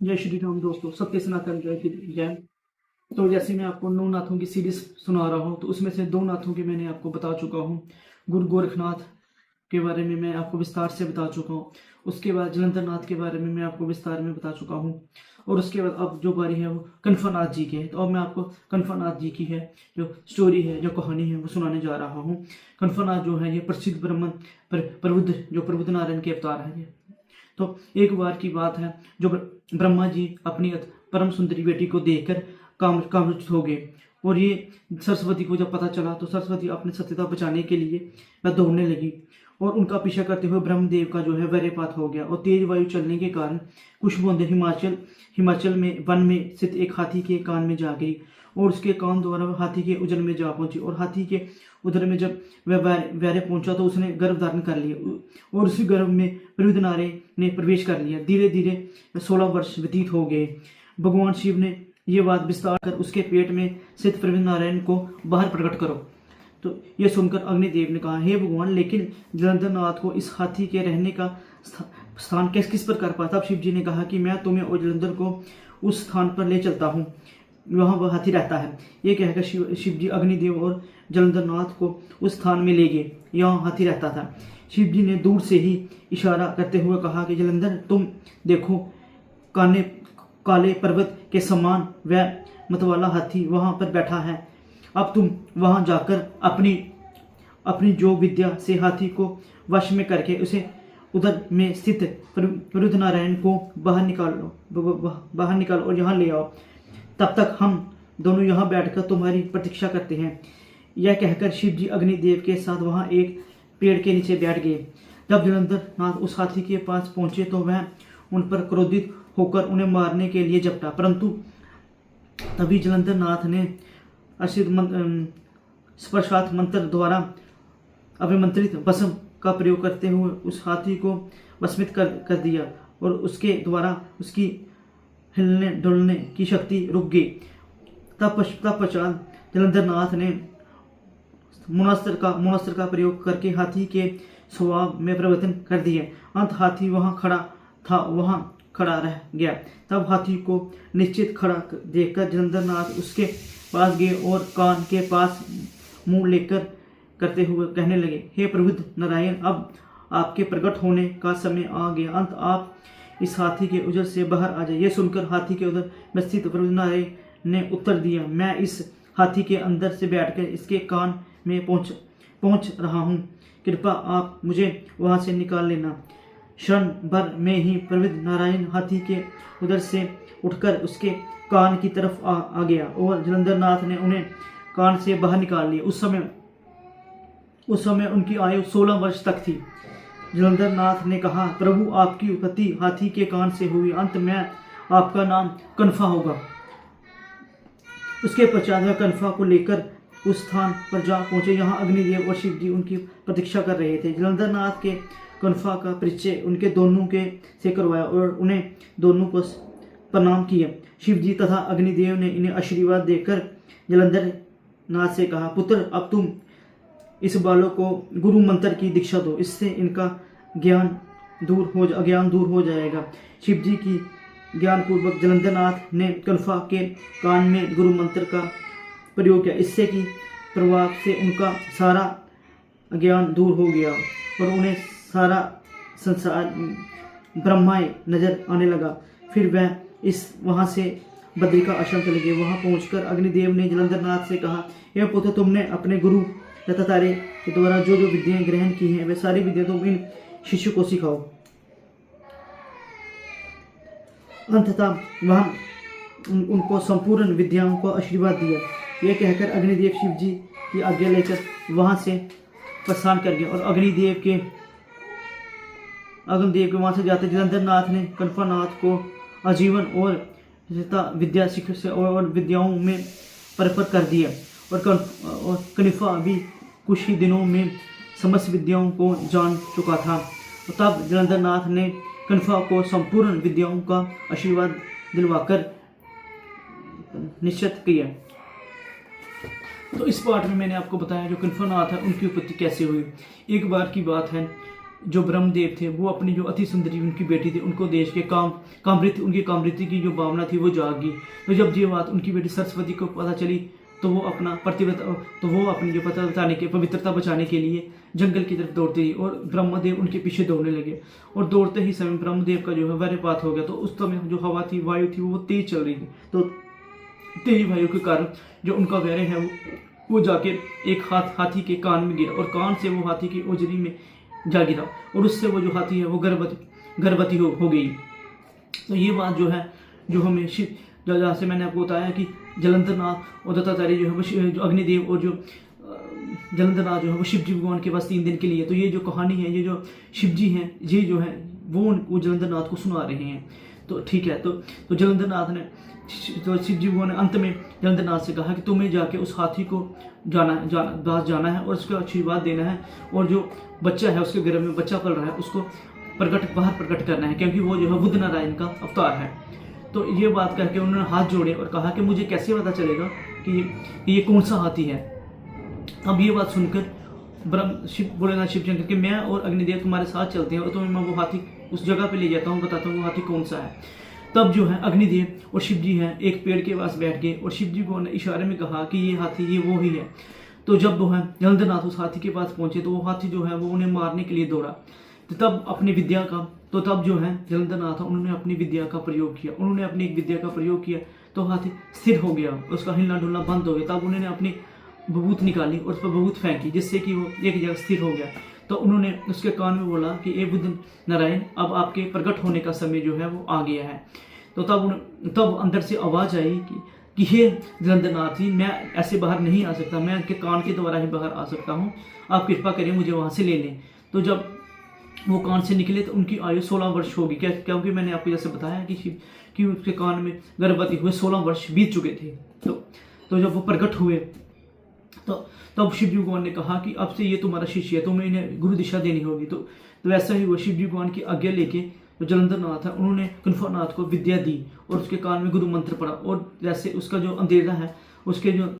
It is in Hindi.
जय श्री राम दोस्तों, सत्य सनातन जय की जय। तो जैसे मैं आपको 9 नाथों की सीरीज सुना रहा हूँ, तो उसमें से 2 नाथों के मैंने आपको बता चुका हूँ। गुरु गोरखनाथ के बारे में मैं आपको विस्तार से बता चुका हूँ। उसके बाद जलंधर नाथ के बारे में मैं आपको विस्तार में बता चुका हूँ। और उसके बाद अब जो बारी है वो कनफानाथ जी की है। तो अब मैं आपको कनफानाथ जी की है जो स्टोरी है, जो कहानी है, वो सुनाने जा रहा हूँ। कनफानाथ जो है ये प्रसिद्ध ब्राह्मण प्रबुद्ध जो प्रबुद्ध नारायण के अवतार है। तो एक बार की बात है, जो ब्रह्मा जी अपनी परम सुंदरी बेटी को देखकर कामरुचित हो गए। और ये सरस्वती को जब पता चला तो सरस्वती अपनी सत्यता बचाने के लिए वह दौड़ने लगी और उनका पीछा करते हुए ब्रह्मदेव का जो है वज्रपात हो गया। और तेज वायु चलने के कारण कुछ बूंदें हिमाचल में वन में स्थित एक हाथी के कान में जा गई और उसके कान द्वारा वह हाथी के उदर में जा पहुंची। और हाथी के उदर में जब वह वैरे पहुंचा तो उसने गर्भ धारण कर लिया और उसी गर्भ में प्रबुद्ध नारायण ने प्रवेश कर लिया। धीरे धीरे 16 वर्ष व्यतीत हो गए। भगवान शिव ने यह बात विस्तार कर उसके पेट में स्थित प्रबुद्ध नारायण को बाहर प्रकट करो। तो यह सुनकर अग्निदेव ने कहा, हे भगवान, लेकिन जलंधर नाथ को इस हाथी के रहने का स्थान किस पर कर पाता। तब शिव जी ने कहा कि मैं तुम्हें और जलंधर को उस स्थान पर ले चलता हूँ, वहाँ वह हाथी रहता है। ये कहकर शिव जी अग्निदेव और जलंधर नाथ को उस स्थान में ले गए, यहाँ हाथी रहता था। शिव जी ने दूर से ही इशारा करते हुए कहा कि जलंधर, तुम देखो, काले पर्वत के समान वह मतवाला हाथी वहाँ पर बैठा है। अब तुम वहाँ जाकर अपनी जो विद्या से हाथी को वश में करके उसे उधर में स्थित प्रबुद्ध नारायण को बाहर निकालो और यहाँ ले आओ। तब तक हम दोनों यहाँ बैठकर तुम्हारी प्रतीक्षा करते हैं। यह कहकर शिव जी अग्निदेव के साथ वहाँ एक पेड़ के नीचे बैठ गए। जब जलंधर नाथ उस हाथी के पास पहुंचे तो वह उन पर क्रोधित होकर उन्हें मारने के लिए झपटा, परंतु तभी जलंधर नाथ ने स्पर्शात मंत्र द्वारा अभिमंत्रित भस्म का प्रयोग करते हुए उस हाथी को भस्मित कर दिया और उसके द्वारा उसकी हिलने डुलने की शक्ति रुक गई। तब पश्चात जलंधर नाथ ने मुनास्त्र का प्रयोग करके हाथी के स्वभाव में परिवर्तन कर दिया। अंत हाथी वहाँ खड़ा रह गया। तब हाथी को निश्चित खड़ा देखकर जलंधर नाथ उसके पास गए और कान के पास मुंह लेकर करते हुए कहने लगे, हे प्रबुद्ध नारायण, अब आपके प्रकट होने का समय आ गया। अंत आप इस हाथी के उदर से बाहर आ जाए। यह सुनकर हाथी के उदर में स्थित प्रबुद्ध नारायण ने उत्तर दिया, मैं इस हाथी के अंदर से बैठकर इसके कान में पहुंच रहा हूँ। कृपा आप मुझे वहां से निकाल लेना। क्षण भर में ही प्रबुद्ध नारायण हाथी के उदर से उठकर उसके कान की तरफ आ गया और जलंधर नाथ ने उन्हें कान से बाहर निकाल लिया। उस समय उनकी आयु 16 वर्ष तक थी। जलंधर नाथ ने कहा, प्रभु, आपकी उत्पत्ति हाथी के कान से हुई, अंत में आपका नाम कनफा होगा। उसके पश्चात वह कनफा को लेकर उस स्थान पर जा पहुंचे। यहाँ अग्निदेव और शिव जी उनकी प्रतीक्षा कर रहे थे। जलंधर नाथ के कनफा का परिचय उनके दोनों के से करवाया और उन्हें दोनों को प्रणाम किया। शिव जी तथा अग्निदेव ने इन्हें आशीर्वाद देकर जलंधर नाथ से कहा, पुत्र, अब तुम इस बालक को गुरु मंत्र की दीक्षा दो, इससे इनका अज्ञान दूर हो जाएगा। शिव जी की ज्ञान पूर्वक जलंधर नाथ ने कनफा के कान में गुरु मंत्र का प्रयोग किया। इससे की प्रभाव से उनका सारा अज्ञान दूर हो गया और उन्हें सारा संसार ब्रह्माय नजर आने लगा। फिर वह वहां से बद्री का आश्रम चले गए। वहां पहुंचकर अग्निदेव ने जलंधर नाथ से कहा, यह पुत्र, तुमने अपने गुरु दत्तात्रेय के द्वारा जो जो विद्याएं ग्रहण की हैं, वे सारी विद्या तुम इन शिष्य को सिखाओ। अंततः वहां उनको संपूर्ण विद्याओं को आशीर्वाद दिया। यह कहकर अग्निदेव शिव जी की आज्ञा लेकर वहां से प्रस्थान कर गए और अग्निदेव के वहां से जाते जलंधर नाथ ने कनफा नाथ को आजीवन और विद्या शिक्षा और विद्याओं में परपर कर दिया और कनफा भी कुछ ही दिनों में समस्त विद्याओं को जान चुका था। तब जलंधर नाथ ने कनफा को संपूर्ण विद्याओं का आशीर्वाद दिलवाकर निश्चित किया। तो इस पार्ट में मैंने आपको बताया जो कनफा नाथ है उनकी उत्पत्ति कैसे हुई। एक बार की बात है, जो ब्रह्मदेव थे वो अपनी जो अति सुंदरी उनकी बेटी थी उनको देश के कामृत उनकी कामृति की जो भावना थी वो जागी। तो जब ये बात उनकी बेटी सरस्वती को पता चली तो वो अपना अपनी जो पवित्रता बचाने के लिए जंगल की तरफ दौड़ती रही और ब्रह्मदेव उनके पीछे दौड़ने लगे। और दौड़ते ही समय ब्रह्मदेव का जो है वज्रपात हो गया। तो उस समय जो हवा थी, वायु थी, वो तेज चल रही थी। तो तेज वायु के कारण जो उनका वैर है वो जाके एक हाथी के कान में गिरा और कान से वो हाथी की ओजरी में जा गिरा और उससे वो जो हाथी है वो गर्भवती हो गई। तो ये बात जो है जो हमें जहाँ से मैंने आपको बताया कि जलंधर नाथ और दत्तात्रेय जो है वो जो अग्निदेव और जो जलंधर नाथ जो है वो शिव जी भगवान के पास 3 दिन के लिए। तो ये जो कहानी है, ये जो शिव जी हैं, ये जो है वो जलंधर नाथ को सुना रहे हैं। तो ठीक है, तो जलंधर नाथ ने तो शिव जी भगवान ने अंत में जलंधर नाथ से कहा कि तुम्हें जाके उस हाथी को जाना है और उसको आशीर्वाद देना है और जो बच्चा है उसके गर्भ में बच्चा पल रहा है उसको बाहर प्रकट करना है, क्योंकि वो जो है बुद्ध नारायण का अवतार है। तो ये बात कह के उन्होंने हाथ जोड़े और कहा कि मुझे कैसे पता चलेगा कि ये कौन सा हाथी है। अब ये बात सुनकर शिव बोलेगा शिव शंकर कि मैं और अग्निदेव तुम्हारे साथ चलते हैं और तुम्हें मैं वो हाथी उस जगह पे ले जाता हूँ, बताता हूँ वो हाथी कौन सा है। तब जो है अग्निदेव और शिव जी हैं एक पेड़ के पास बैठ गए और शिव जी को इशारे में कहा कि ये हाथी ये वो ही है। तो जब वो है जलंधर नाथ उस हाथी के पास पहुंचे तो वो हाथी जो है वो उन्हें मारने के लिए दौड़ा। तो तब जो है जलंधर नाथ उन्होंने अपनी विद्या का प्रयोग किया। उन्होंने अपनी एक विद्या का प्रयोग किया तो हाथी स्थिर हो गया, उसका हिलना डुलना बंद हो गया। तब उन्होंने अपनी बबूत निकाली और उस पर बबूत फेंकी जिससे कि वो एक जगह स्थिर हो गया। तो उन्होंने उसके कान में बोला कि ए बुद्ध नारायण, अब आपके प्रकट होने का समय जो है वो आ गया है। तो तब अंदर से आवाज़ आई कि हे जलंधर नाथ जी, मैं ऐसे बाहर नहीं आ सकता, मैं उनके कान के द्वारा ही बाहर आ सकता हूँ, आप कृपा करें मुझे वहाँ से ले लें। तो जब वो कान से निकले तो उनकी आयु 16 वर्ष होगी, क्योंकि मैंने आपको जैसे बताया कि उसके कान में गर्भवती हुए 16 वर्ष बीत चुके थे। तो जब वो प्रकट हुए तो तब शिव जी भगवान ने कहा कि अब से ये तुम्हारा शिष्य है, तुम्हें इन्हें गुरु दिशा देनी होगी। तो वैसा ही हुआ। शिव जी भगवान की आज्ञा लेके जो जलंधर नाथ है उन्होंने कुनफा नाथ को विद्या दी और उसके कान में गुरु मंत्र पढ़ा और जैसे उसका जो अंधेरा है उसके जो